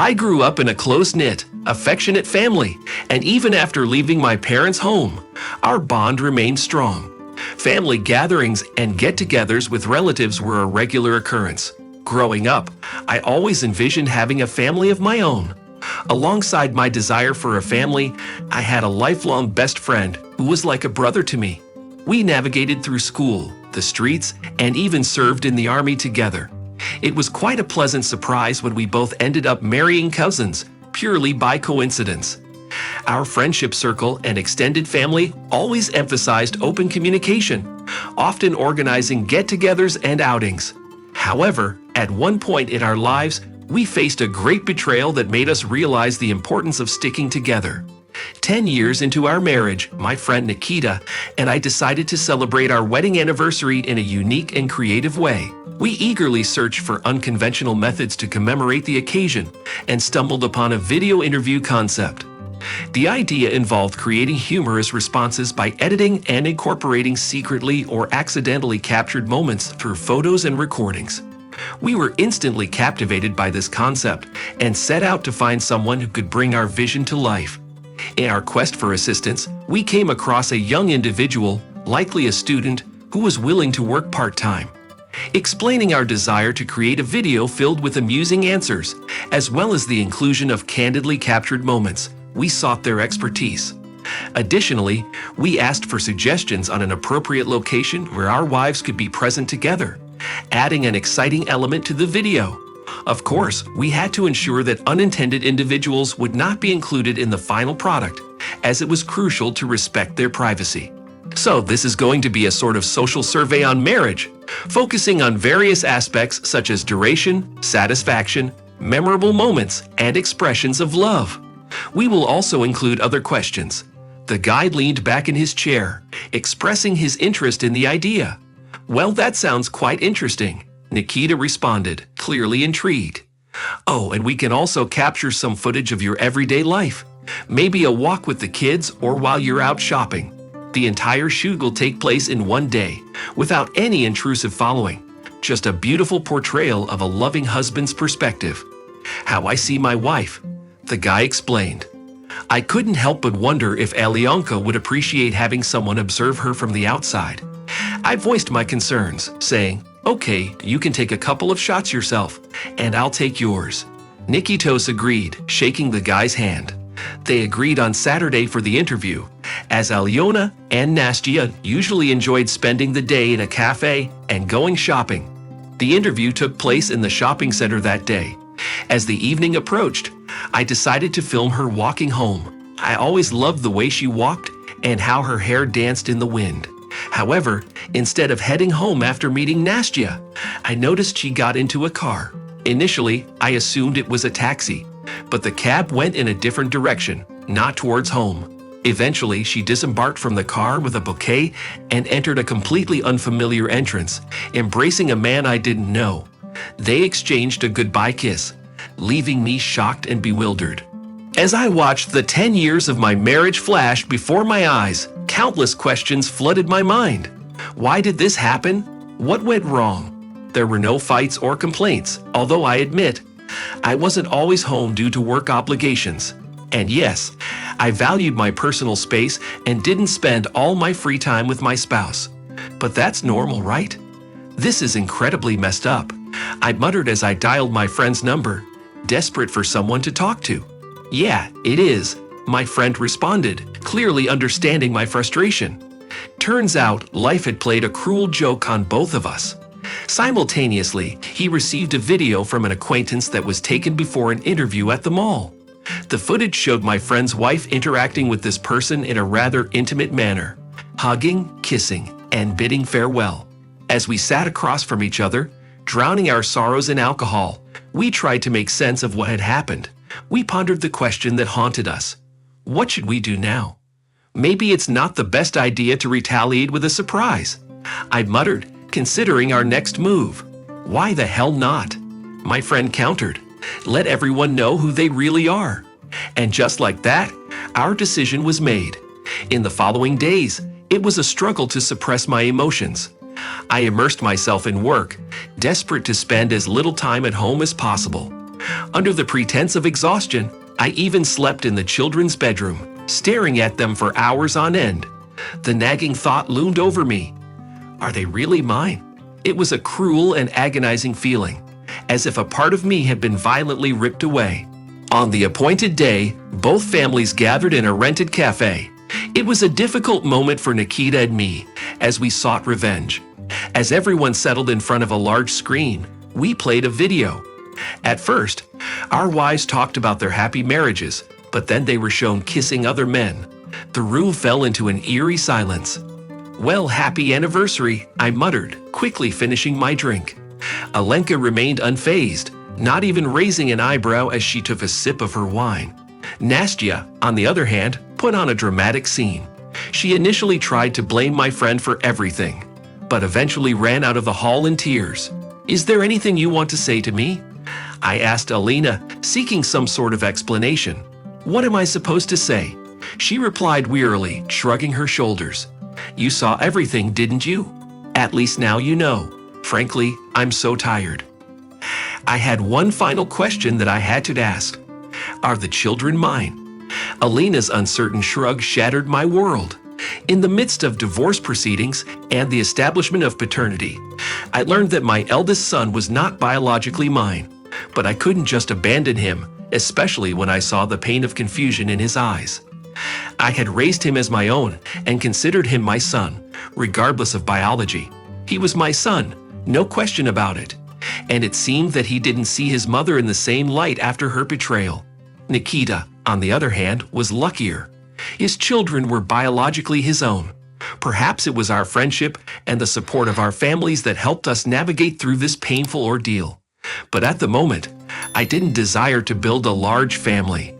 I grew up in a close-knit, affectionate family, and even after leaving my parents' home, our bond remained strong. Family gatherings and get-togethers with relatives were a regular occurrence. Growing up, I always envisioned having a family of my own. Alongside my desire for a family, I had a lifelong best friend who was like a brother to me. We navigated through school, the streets, and even served in the army together. It was quite a pleasant surprise when we both ended up marrying cousins, purely by coincidence. Our friendship circle and extended family always emphasized open communication, often organizing get-togethers and outings. However, at one point in our lives, we faced a great betrayal that made us realize the importance of sticking together. 10 years into our marriage, my friend Nikita and I decided to celebrate our wedding anniversary in a unique and creative way. We eagerly searched for unconventional methods to commemorate the occasion and stumbled upon a video interview concept. The idea involved creating humorous responses by editing and incorporating secretly or accidentally captured moments through photos and recordings. We were instantly captivated by this concept and set out to find someone who could bring our vision to life. In our quest for assistance, we came across a young individual, likely a student, who was willing to work part-time. Explaining our desire to create a video filled with amusing answers, as well as the inclusion of candidly captured moments, we sought their expertise. Additionally, we asked for suggestions on an appropriate location where our wives could be present together, adding an exciting element to the video. Of course, we had to ensure that unintended individuals would not be included in the final product, as it was crucial to respect their privacy. So this is going to be a sort of social survey on marriage, focusing on various aspects such as duration, satisfaction, memorable moments, and expressions of love. We will also include other questions. The guy leaned back in his chair, expressing his interest in the idea. "Well, that sounds quite interesting," Nikita responded, clearly intrigued. "Oh, and we can also capture some footage of your everyday life. Maybe a walk with the kids or while you're out shopping. The entire shoot will take place in one day, without any intrusive following. Just a beautiful portrayal of a loving husband's perspective. How I see my wife," the guy explained. I couldn't help but wonder if Alyonka would appreciate having someone observe her from the outside. I voiced my concerns, saying, "Okay, you can take a couple of shots yourself, and I'll take yours." Nikitos agreed, shaking the guy's hand. They agreed on Saturday for the interview, as Alyona and Nastya usually enjoyed spending the day in a cafe and going shopping. The interview took place in the shopping center that day. As the evening approached, I decided to film her walking home. I always loved the way she walked and how her hair danced in the wind. However, instead of heading home after meeting Nastya, I noticed she got into a car. Initially, I assumed it was a taxi, but the cab went in a different direction, not towards home. Eventually, she disembarked from the car with a bouquet and entered a completely unfamiliar entrance, embracing a man I didn't know. They exchanged a goodbye kiss, leaving me shocked and bewildered. As I watched the 10 years of my marriage flash before my eyes, countless questions flooded my mind. Why did this happen? What went wrong? There were no fights or complaints, although I admit, I wasn't always home due to work obligations. And yes, I valued my personal space and didn't spend all my free time with my spouse. But that's normal, right? This is incredibly messed up, I muttered as I dialed my friend's number, desperate for someone to talk to. "Yeah, it is," my friend responded, clearly understanding my frustration. Turns out, life had played a cruel joke on both of us. Simultaneously, he received a video from an acquaintance that was taken before an interview at the mall. The footage showed my friend's wife interacting with this person in a rather intimate manner, hugging, kissing, and bidding farewell. As we sat across from each other, drowning our sorrows in alcohol, we tried to make sense of what had happened. We pondered the question that haunted us. What should we do now? Maybe it's not the best idea to retaliate with a surprise, I muttered, considering our next move. Why the hell not? My friend countered. Let everyone know who they really are. And just like that, our decision was made. In the following days, it was a struggle to suppress my emotions. I immersed myself in work, desperate to spend as little time at home as possible. Under the pretense of exhaustion, I even slept in the children's bedroom, staring at them for hours on end. The nagging thought loomed over me. Are they really mine? It was a cruel and agonizing feeling, as if a part of me had been violently ripped away. On the appointed day, both families gathered in a rented cafe. It was a difficult moment for Nikita and me, as we sought revenge. As everyone settled in front of a large screen, we played a video. At first, our wives talked about their happy marriages, but then they were shown kissing other men. The room fell into an eerie silence. "Well, happy anniversary," I muttered, quickly finishing my drink. Alenka remained unfazed, not even raising an eyebrow as she took a sip of her wine. Nastya, on the other hand, put on a dramatic scene. She initially tried to blame my friend for everything, but eventually ran out of the hall in tears. "Is there anything you want to say to me?" I asked Alina, seeking some sort of explanation. "What am I supposed to say?" She replied wearily, shrugging her shoulders. "You saw everything, didn't you? At least now you know. Frankly, I'm so tired." I had one final question that I had to ask. Are the children mine? Alina's uncertain shrug shattered my world. In the midst of divorce proceedings and the establishment of paternity, I learned that my eldest son was not biologically mine, but I couldn't just abandon him, especially when I saw the pain of confusion in his eyes. I had raised him as my own and considered him my son, regardless of biology. He was my son, no question about it. And it seemed that he didn't see his mother in the same light after her betrayal. Nikita, on the other hand, was luckier. His children were biologically his own. Perhaps it was our friendship and the support of our families that helped us navigate through this painful ordeal. But at the moment, I didn't desire to build a large family.